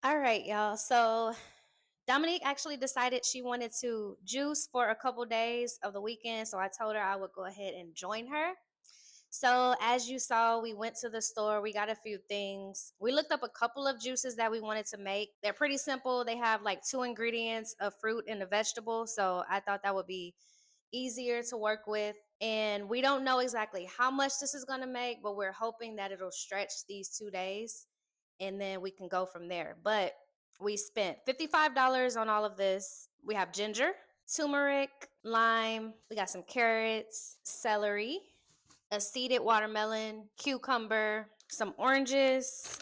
All right, y'all. So Dominique actually decided she wanted to juice for a couple days of the weekend. So I told her I would go ahead and join her. So as you saw, we went to the store. We got a few things. We looked up a couple of juices that we wanted to make. They're pretty simple. They have like two ingredients, a fruit and a vegetable. So I thought that would be easier to work with. And we don't know exactly how much this is going to make, but we're hoping that it'll stretch these 2 days and then we can go from there. But we spent $55 on all of this. We have ginger, turmeric, lime, we got some carrots, celery, a seeded watermelon, cucumber, some oranges,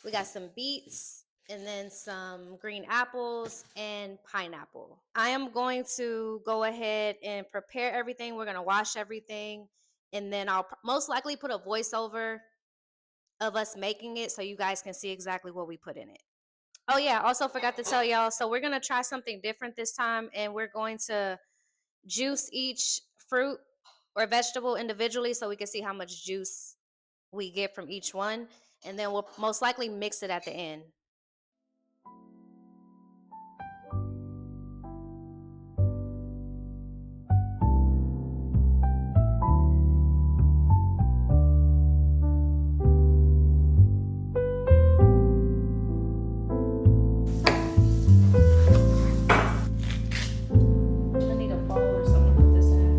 we got some beets, and then some green apples and pineapple. I am going to go ahead and prepare everything. We're going to wash everything, and then I'll most likely put a voiceover of us making it so you guys can see exactly what we put in it. Oh yeah, also forgot to tell y'all, so we're going to try something different this time, and we're going to juice each fruit or vegetable individually so we can see how much juice we get from each one, and then we'll most likely mix it at the end. I need a bowl or something to put this in.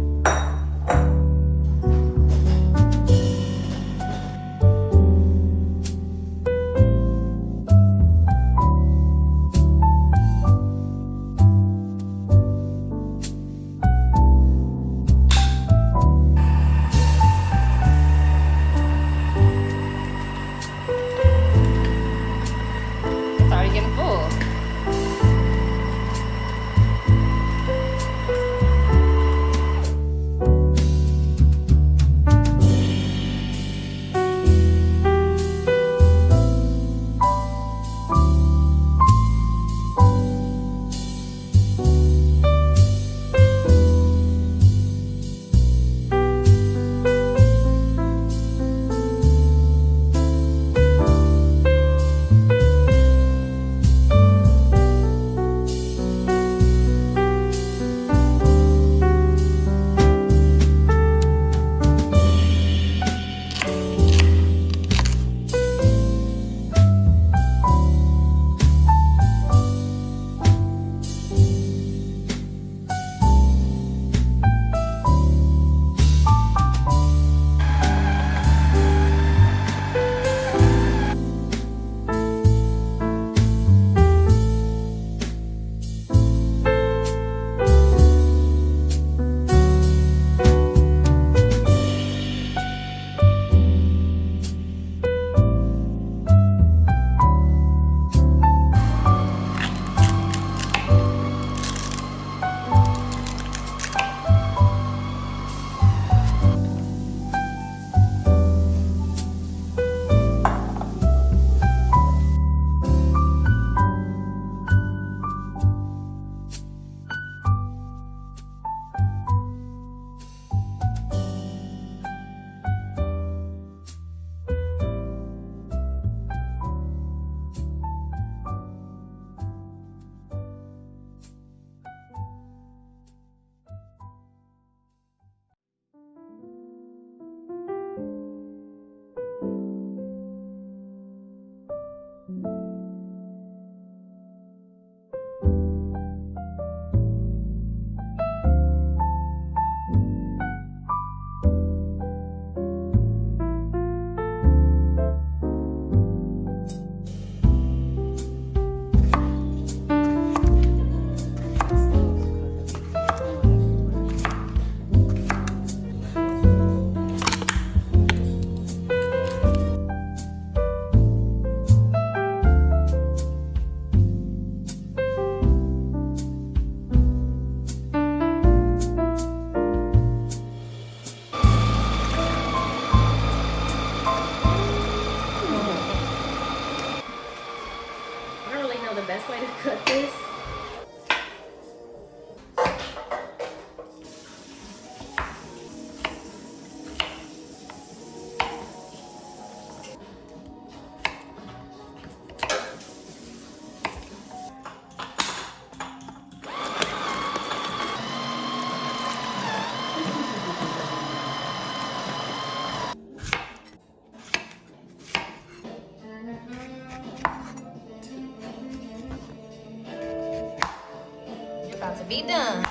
Be done.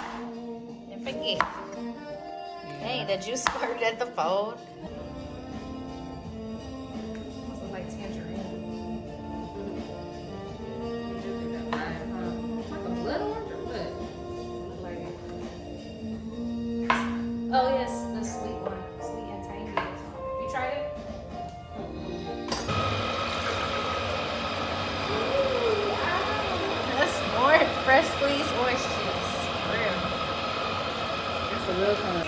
And forget. Hey, the juice squirted at the fold. Almost look like tangerine. Like a blood orange or what? Like it. Oh yes, the sweet one. Sweet and tangy. You tried it? That's orange, fresh squeezed orange juice. For real. That's a real kind.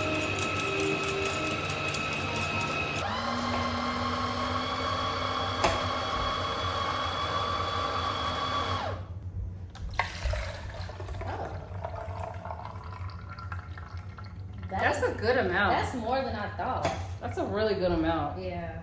That's a good amount. That's more than I thought. That's a really good amount. Yeah.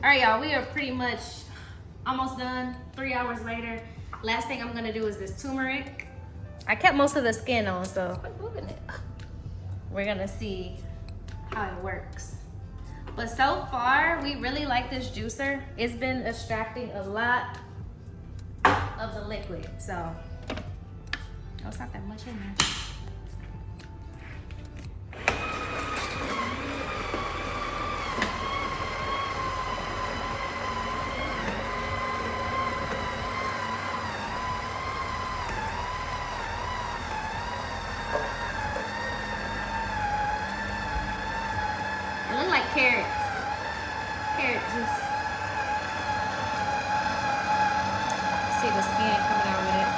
All right, y'all, we are pretty much almost done. 3 hours later. Last thing I'm gonna do is this turmeric. I kept most of the skin on, so quit moving it. We're gonna see how it works. But so far, we really like this juicer. It's been extracting a lot of the liquid, so oh, it's not that much in there. It look like carrots. Carrot juice. See the skin coming out with it.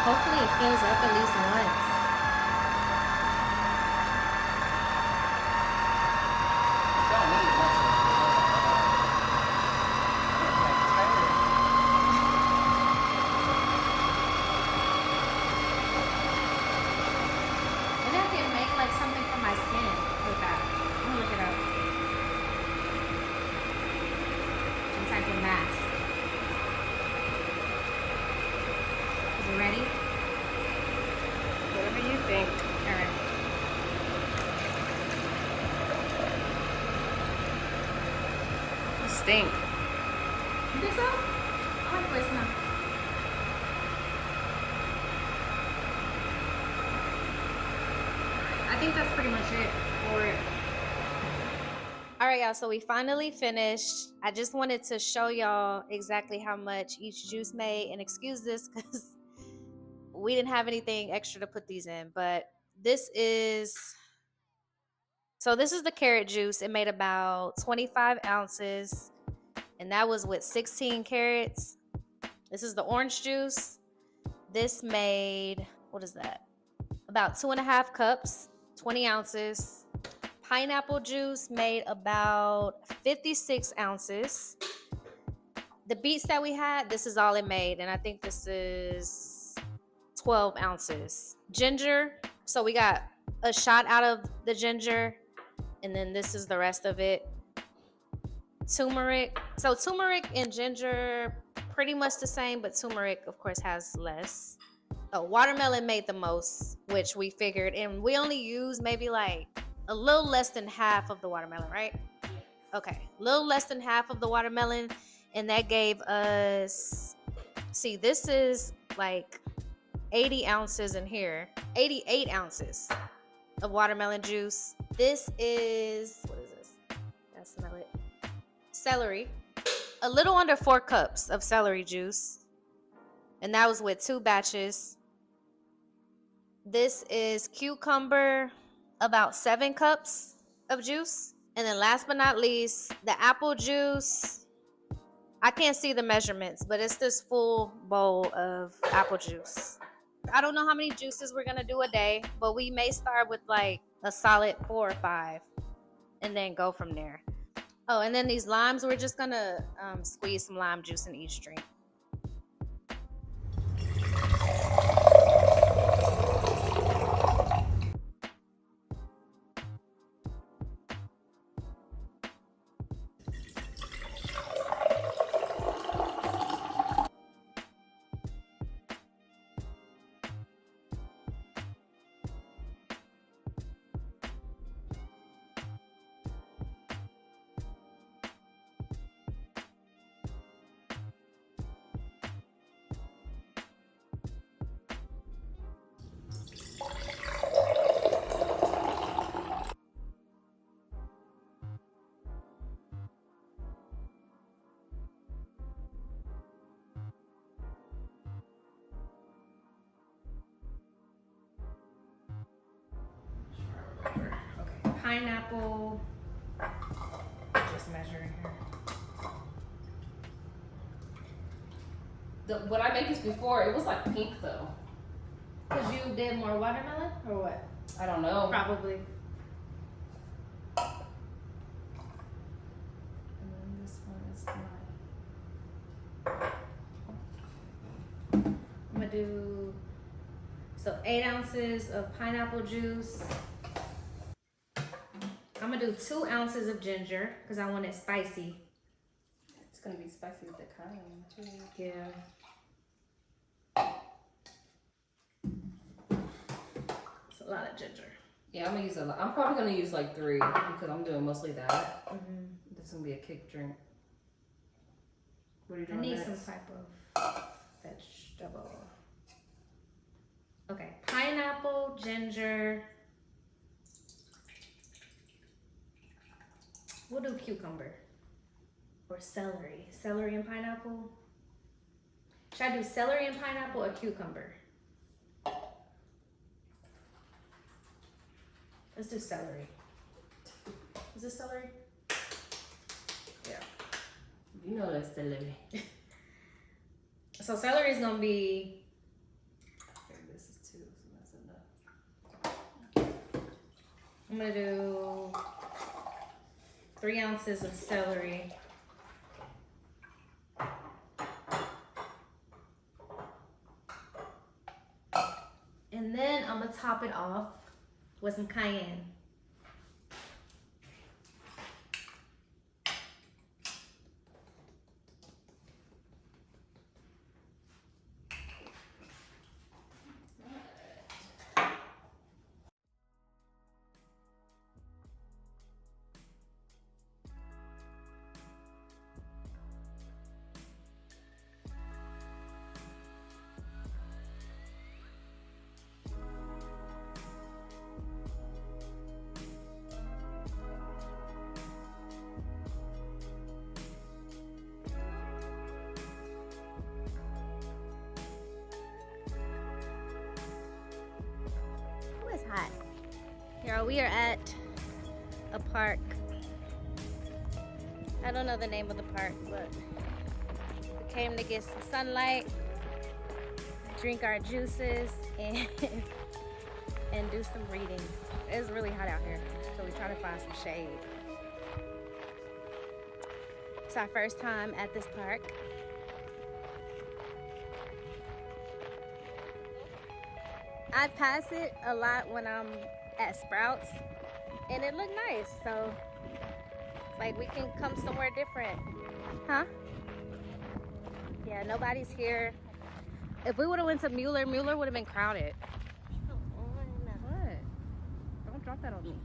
Hopefully it fills up at least once. Don't need much of Maybe I can make like something for my skin with that. I'm gonna look it up. Some type of mask. Is it ready? whatever you think. All right. You stink. You think so? I like the way it smells. I think that's pretty much it for it. All right, y'all, so we finally finished. I just wanted to show y'all exactly how much each juice made, and excuse this because we didn't have anything extra to put these in, but this is the carrot juice. It made about 25 ounces, and that was with 16 carrots. This is the orange juice. This made, what is that? About 2.5 cups, 20 ounces. Pineapple juice made about 56 ounces. The beets that we had, this is all it made, and I think this is 12 ounces. Ginger, so we got a shot out of the ginger, and then this is the rest of it. Turmeric, so turmeric and ginger pretty much the same, but turmeric of course has less. Watermelon made the most, which we figured, and we only used maybe like a little less than half of the watermelon, right? Okay, a little less than half of the watermelon, and that gave us, see, this is like 80 ounces in here, 88 ounces of watermelon juice. This is, what is this? I smell it. Celery. A little under 4 cups of celery juice, and that was with 2 batches. This is cucumber, about 7 cups of juice. And then last but not least, the apple juice. I can't see the measurements, but it's this full bowl of apple juice. I don't know how many juices we're gonna do a day, but we may start with like a solid 4 or 5. and then go from there. Oh, and then these limes, we're just gonna squeeze some lime juice in each drink. Okay, pineapple. Just measuring here. When I made this before, it was like pink though. Cause you did more watermelon or what? I don't know. Probably. And then this one is mine. I'm gonna do 8 ounces of pineapple juice. I'm gonna do 2 ounces of ginger because I want it spicy. It's gonna be spicy with the cayenne too. Yeah. It's a lot of ginger. Yeah, I'm gonna use a lot. I'm probably gonna use like 3 because I'm doing mostly that. Mm-hmm. This is gonna be a kick drink. What are you doing I need next? some type of vegetable. Okay, pineapple, ginger. We'll do cucumber or celery. Celery and pineapple. Should I do celery and pineapple or cucumber? Let's do celery. Is this celery? Yeah. You know that's celery. So celery is gonna be. Okay, this is 2, so that's enough. I'm gonna do 3 ounces of celery. And then I'm gonna top it off with some cayenne. It's hot. Y'all, we are at a park. I don't know the name of the park, but we came to get some sunlight, drink our juices, and and do some reading. It's really hot out here, so we're trying to find some shade. It's our first time at this park. I pass it a lot when I'm at Sprouts, and it looked nice, so like we can come somewhere different. Huh? Yeah, nobody's here. If we would have went to Mueller would have been crowded. What? Don't drop that on me.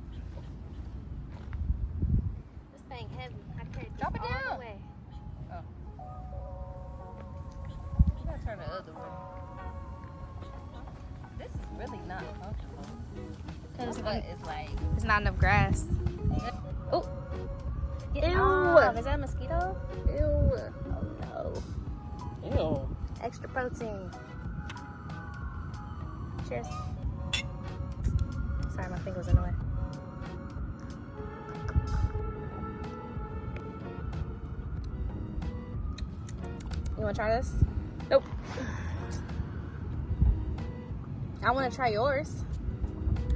This thing heavy. I carried this Drop it all down. the way. You gotta turn the other way. This is really not comfortable. Cause What is like? there's not enough grass. Oh. Ew. Is that a mosquito? Ew. Oh no. Ew. Extra protein. Cheers. Sorry, my finger was in the way. You wanna try this? Nope. I wanna try yours.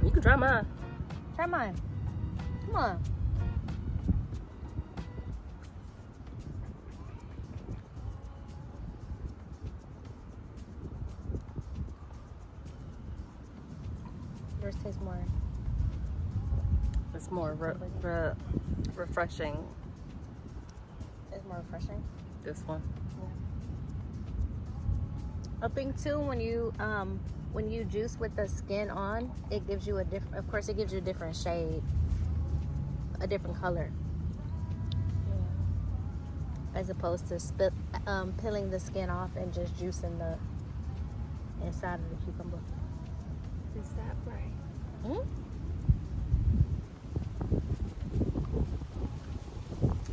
You can try mine. Try mine. Come on. Yours tastes more. It's more refreshing. It's more refreshing. This one. A thing too, when you juice with the skin on, it gives you a different. Of course, it gives you a different shade, a different color, as opposed to peeling the skin off and just juicing the inside of the cucumber. Is that right? Mm-hmm.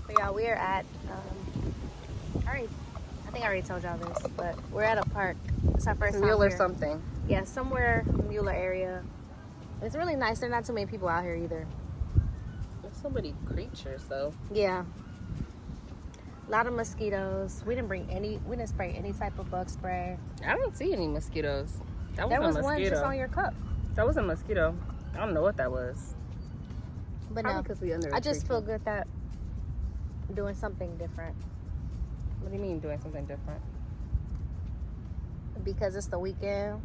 But yeah, we are at. I think I already told y'all this, but we're at a park. It's our first time Mueller here. something. Yeah, somewhere Mueller area. It's really nice. There are not too many people out here either. There's so many creatures though. Yeah. A lot of mosquitoes. We didn't spray any type of bug spray. I don't see any mosquitoes. There was one just on your cup. That was a mosquito. I don't know what that was. But Probably no, because we under. I just feel good that doing something different. What do you mean doing something different? Because it's the weekend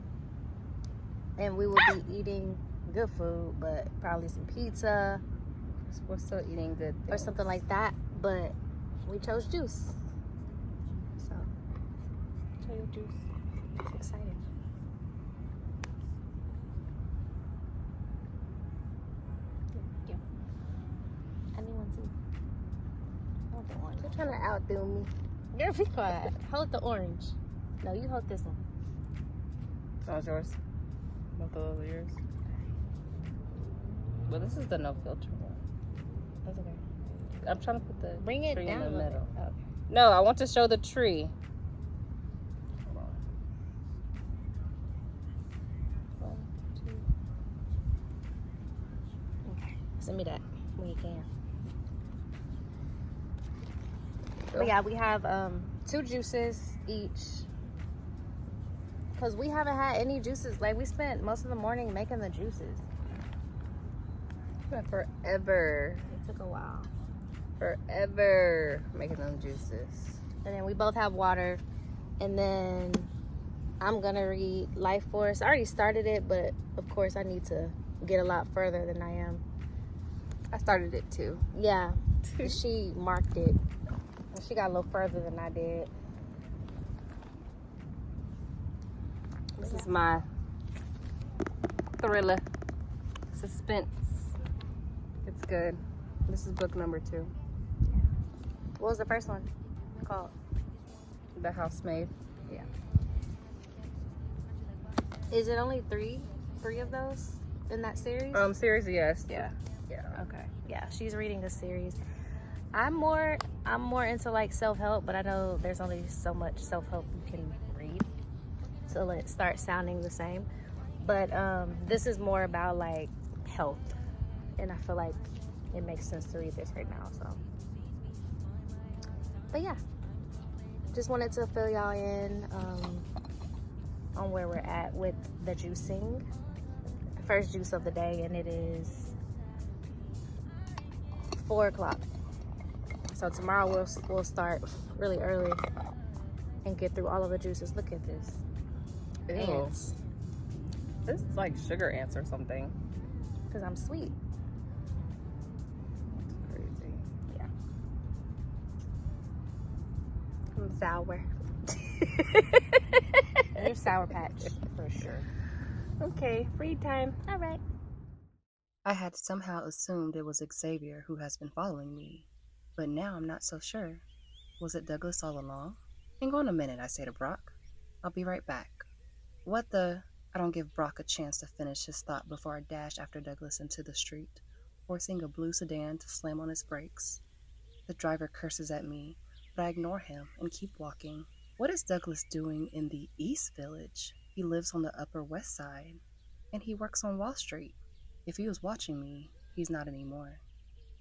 and we will be eating good food, but probably some pizza. We're still eating good things. Or something like that, but we chose juice. So, Try your juice. I'm excited. Yeah. I need one too. Hold the orange. You're trying to outdo me. Girl, be quiet. Hold the orange. No, you hold this one. That was yours. Both of those are yours. Well, this is the no filter one. That's okay. I'm trying to put the Bring it tree down in a the little middle. bit. Okay. No, I want to show the tree. Hold on. 1, 2. Okay. Send me that when you can. Go. But yeah, we have 2 juices each. Because we haven't had any juices. Like, we spent most of the morning making the juices. Forever. It took a while. Forever making them juices. And then we both have water. And then I'm going to read Life Force. I already started it, but of course I need to get a lot further than I am. I started it too. Yeah. She marked it. And she got a little further than I did. This is my thriller. Suspense. It's good. This is book number 2. What was the first one called? The Housemaid. Yeah. Is it only three of those in that series? Series, yes. Yeah. Yeah. Okay. Yeah, she's reading a series. I'm more into like self-help, but I know there's only so much self-help you can read till it starts sounding the same. But this is more about like health, and I feel like it makes sense to read this right now. So, but yeah, just wanted to fill y'all in on where we're at with the juicing. First juice of the day, and it is 4:00. So tomorrow we'll start really early and get through all of the juices. Look at this. Ew. Ants. This is like sugar ants or something. Because I'm sweet. Crazy. Yeah. I'm sour. You're Sour Patch for sure. Okay, free time. All right. I had somehow assumed it was Xavier who has been following me, but now I'm not so sure. Was it Douglas all along? Hang on a minute, I say to Brock. I'll be right back. What the? I don't give Brock a chance to finish his thought before I dash after Douglas into the street, forcing a blue sedan to slam on its brakes. The driver curses at me, but I ignore him and keep walking. What is Douglas doing in the East Village? He lives on the Upper West Side, and he works on Wall Street. If he was watching me, he's not anymore.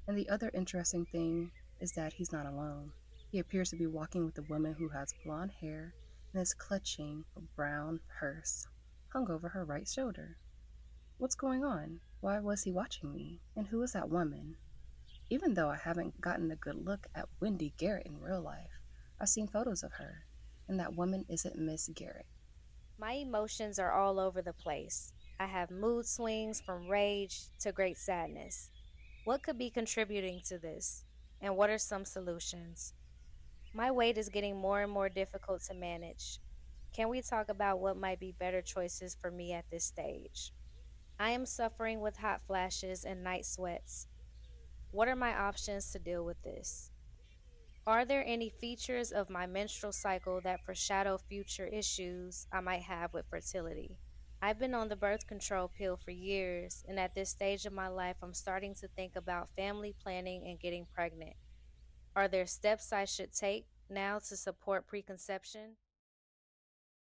And the other interesting thing is that he's not alone. He appears to be walking with a woman who has blonde hair and is clutching a brown purse hung over her right shoulder. What's going on? Why was he watching me? And who is that woman? Even though I haven't gotten a good look at Wendy Garrett in real life, I've seen photos of her, and that woman isn't Miss Garrett. My emotions are all over the place. I have mood swings from rage to great sadness. What could be contributing to this? And what are some solutions? My weight is getting more and more difficult to manage. Can we talk about what might be better choices for me at this stage? I am suffering with hot flashes and night sweats. What are my options to deal with this? Are there any features of my menstrual cycle that foreshadow future issues I might have with fertility? I've been on the birth control pill for years, and at this stage of my life, I'm starting to think about family planning and getting pregnant. Are there steps I should take now to support preconception?